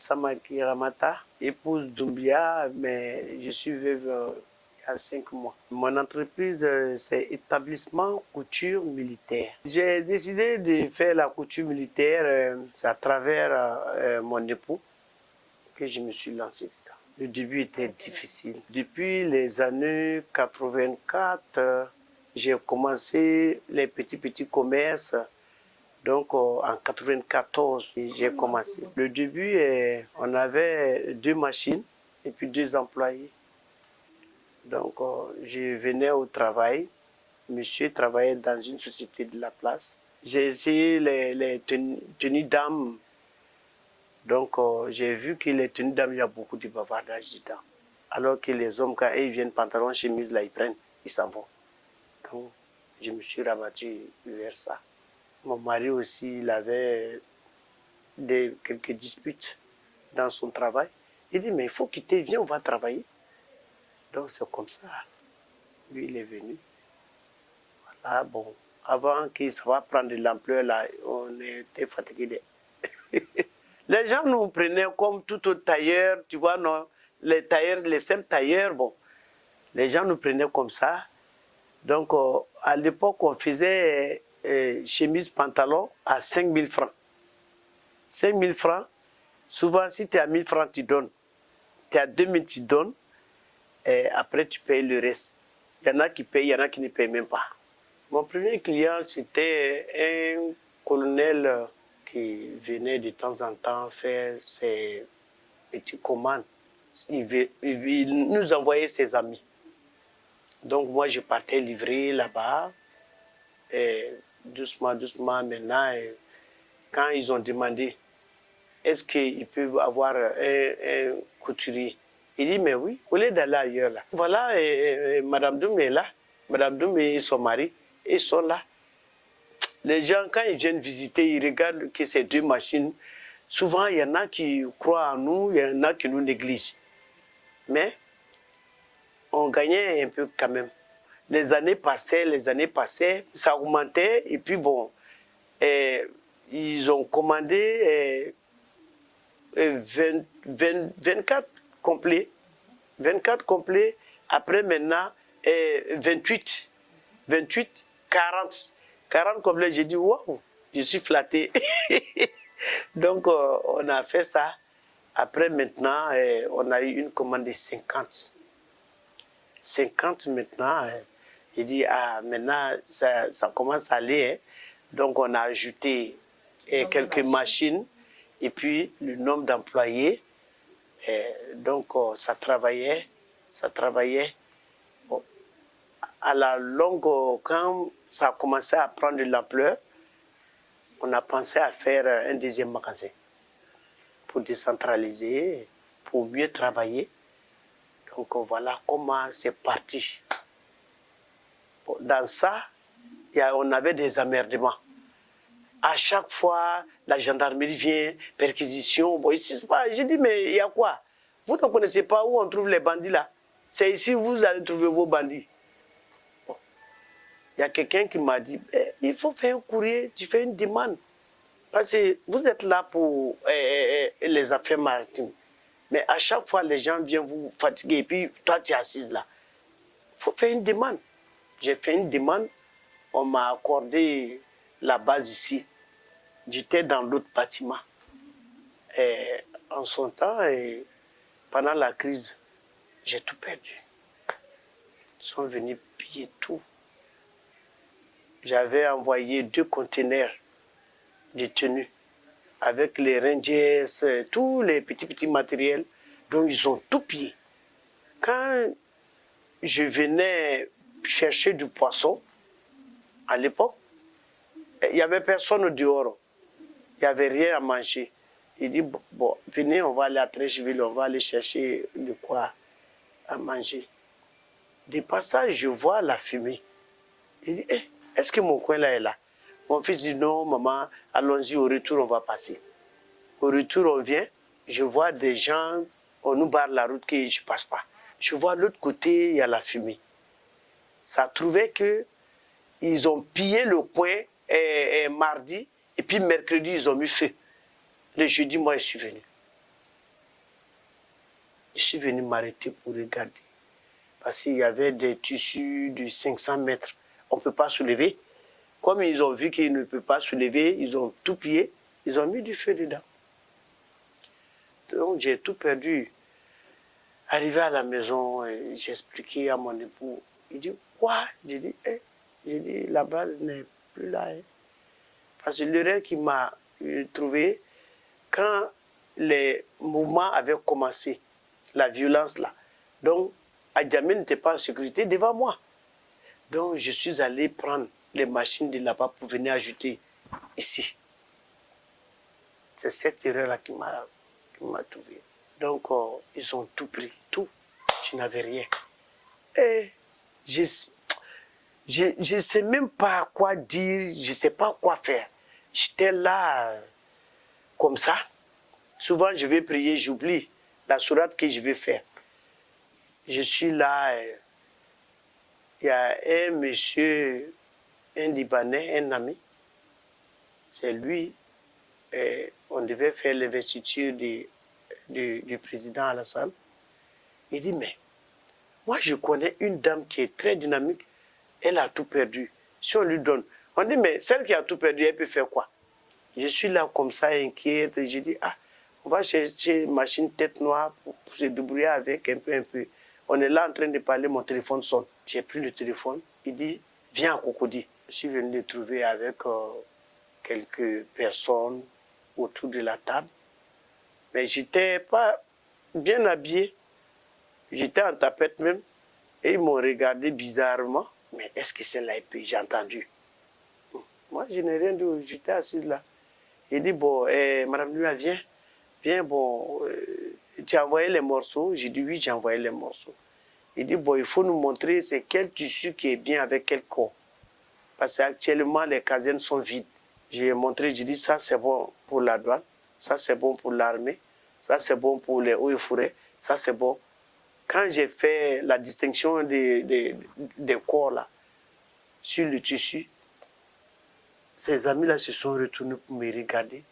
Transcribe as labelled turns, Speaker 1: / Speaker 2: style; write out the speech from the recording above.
Speaker 1: Samaki Ramata, épouse Doumbia, mais je suis veuve il y a 5 mois. Mon entreprise, c'est établissement couture militaire. J'ai décidé de faire la couture militaire, c'est à travers mon époux que je me suis lancé dedans. Le début était difficile. Depuis les années 84, j'ai commencé les petits commerces. Donc en 94, j'ai commencé. Le début, on avait 2 machines et puis 2 employés. Donc je venais au travail. Monsieur travaillait dans une société de la place. J'ai essayé les tenues dames. Donc j'ai vu que les tenues dames, il y a beaucoup de bavardage dedans. Alors que les hommes, quand ils viennent pantalon, chemise, là, ils prennent, ils s'en vont. Donc je me suis rabattu vers ça. Mon mari aussi, il avait quelques disputes dans son travail. Il dit, mais il faut quitter, viens, on va travailler. Donc c'est comme ça. Lui, il est venu. Voilà, bon. Avant que ça va prendre de l'ampleur, là, on était fatigués. Les gens nous prenaient comme tout autre tailleur, tu vois, non, les tailleurs, les simples tailleurs, bon. Les gens nous prenaient comme ça. Donc, à l'époque, on faisait chemise, pantalon à 5 000 francs. 5 000 francs, souvent, si tu es à 1 000 francs, tu donnes. Tu es à 2 000, tu donnes. Et après, tu payes le reste. Il y en a qui payent, il y en a qui ne payent même pas. Mon premier client, c'était un colonel qui venait de temps en temps faire ses petites commandes. Il nous envoyait ses amis. Donc, moi, je partais livrer là-bas. Et doucement, doucement, maintenant, quand ils ont demandé est-ce qu'ils peuvent avoir un couturier, il dit, mais oui, au lieu d'aller ailleurs, là. Voilà, Madame Doum est là. Madame Doum et son mari, ils sont là. Les gens, quand ils viennent visiter, ils regardent que ces 2 machines. Souvent, il y en a qui croient en nous, il y en a qui nous négligent. Mais on gagnait un peu quand même. Les années passaient, ça augmentait. Et puis bon, ils ont commandé 24 complets. 24 complets. Après maintenant, 28, 40. 40 complets. J'ai dit, waouh, je suis flatté. Donc, on a fait ça. Après maintenant, on a eu une commande de 50. 50 maintenant. J'ai dit, ah, maintenant, ça commence à aller. Hein. Donc, on a ajouté quelques machines et puis le nombre d'employés. Donc, ça travaillait. Bon, à la longue, quand ça a commencé à prendre de l'ampleur, on a pensé à faire un deuxième magasin pour décentraliser, pour mieux travailler. Donc, voilà comment c'est parti. Bon, dans ça, on avait des emmerdements. À chaque fois, la gendarmerie vient, perquisition. Bon, ici, j'ai dit, mais il y a quoi? Vous ne connaissez pas où on trouve les bandits là? C'est ici où vous allez trouver vos bandits. Bon. Il y a quelqu'un qui m'a dit, il faut faire un courrier, tu fais une demande. Parce que vous êtes là pour les affaires maritimes. Mais à chaque fois, les gens viennent vous fatiguer et puis toi, tu es assise là. Il faut faire une demande. J'ai fait une demande, on m'a accordé la base ici. J'étais dans l'autre bâtiment. Et en son temps, pendant la crise, j'ai tout perdu. Ils sont venus piller tout. J'avais envoyé 2 conteneurs de tenues avec les Rangers, tous les petits matériels. Donc ils ont tout pillé. Quand je venais chercher du poisson, à l'époque, il n'y avait personne au dehors. Il n'y avait rien à manger. Il dit, bon, venez, on va aller à Treichville, on va aller chercher de quoi à manger. De passage, je vois la fumée. Il dit, est-ce que mon coin là est là? Mon fils dit, non, maman, allons-y, au retour, on va passer. Au retour, on vient, je vois des gens, on nous barre la route que je ne passe pas. Je vois de l'autre côté, il y a la fumée. Ça trouvait qu'ils ont pillé le coin mardi, et puis mercredi, ils ont mis feu. Le jeudi, moi, je suis venu. Je suis venu m'arrêter pour regarder. Parce qu'il y avait des tissus de 500 mètres. On ne peut pas soulever. Comme ils ont vu qu'ils ne peuvent pas soulever, ils ont tout pillé. Ils ont mis du feu dedans. Donc j'ai tout perdu. Arrivé à la maison, j'ai expliqué à mon époux. Il dit, quoi? J'ai dit, la base n'est plus là. Parce que l'erreur qui m'a trouvé, quand les mouvements avaient commencé, la violence là, donc Adjamé n'était pas en sécurité devant moi. Donc je suis allé prendre les machines de là-bas pour venir ajouter ici. C'est cette erreur-là qui m'a trouvé. Donc ils ont tout pris, tout. Je n'avais rien. Et je ne sais même pas quoi dire, je ne sais pas quoi faire. J'étais là comme ça. Souvent, je vais prier, j'oublie la sourate que je vais faire. Je suis là, il y a un monsieur, un Libanais, un ami. C'est lui, on devait faire l'investiture du président Alassane. Il dit, mais moi, je connais une dame qui est très dynamique, elle a tout perdu. Si on lui donne, on dit, mais celle qui a tout perdu, elle peut faire quoi? Je suis là comme ça, inquiète, et je dis, ah, on va chercher une machine tête noire pour se débrouiller avec un peu. On est là en train de parler, mon téléphone sonne. J'ai pris le téléphone, il dit, viens à Cocody. Je suis venu le trouver avec quelques personnes autour de la table. Mais je n'étais pas bien habillé. J'étais en tapette même. Et ils m'ont regardé bizarrement. Mais est-ce que c'est là et puis j'ai entendu? Moi, je n'ai rien dit, j'étais assis là. Il dit, bon, Madame Lua, viens, bon, tu as envoyé les morceaux? J'ai dit, oui, j'ai envoyé les morceaux. Il dit, bon, il faut nous montrer c'est quel tissu qui est bien avec quel corps. Parce qu'actuellement, les casernes sont vides. J'ai montré, j'ai dit, ça c'est bon pour la douane, ça c'est bon pour l'armée, ça c'est bon pour les hauts et forêts, ça c'est bon. Quand j'ai fait la distinction des corps là, sur le tissu, ces amis-là se sont retournés pour me regarder.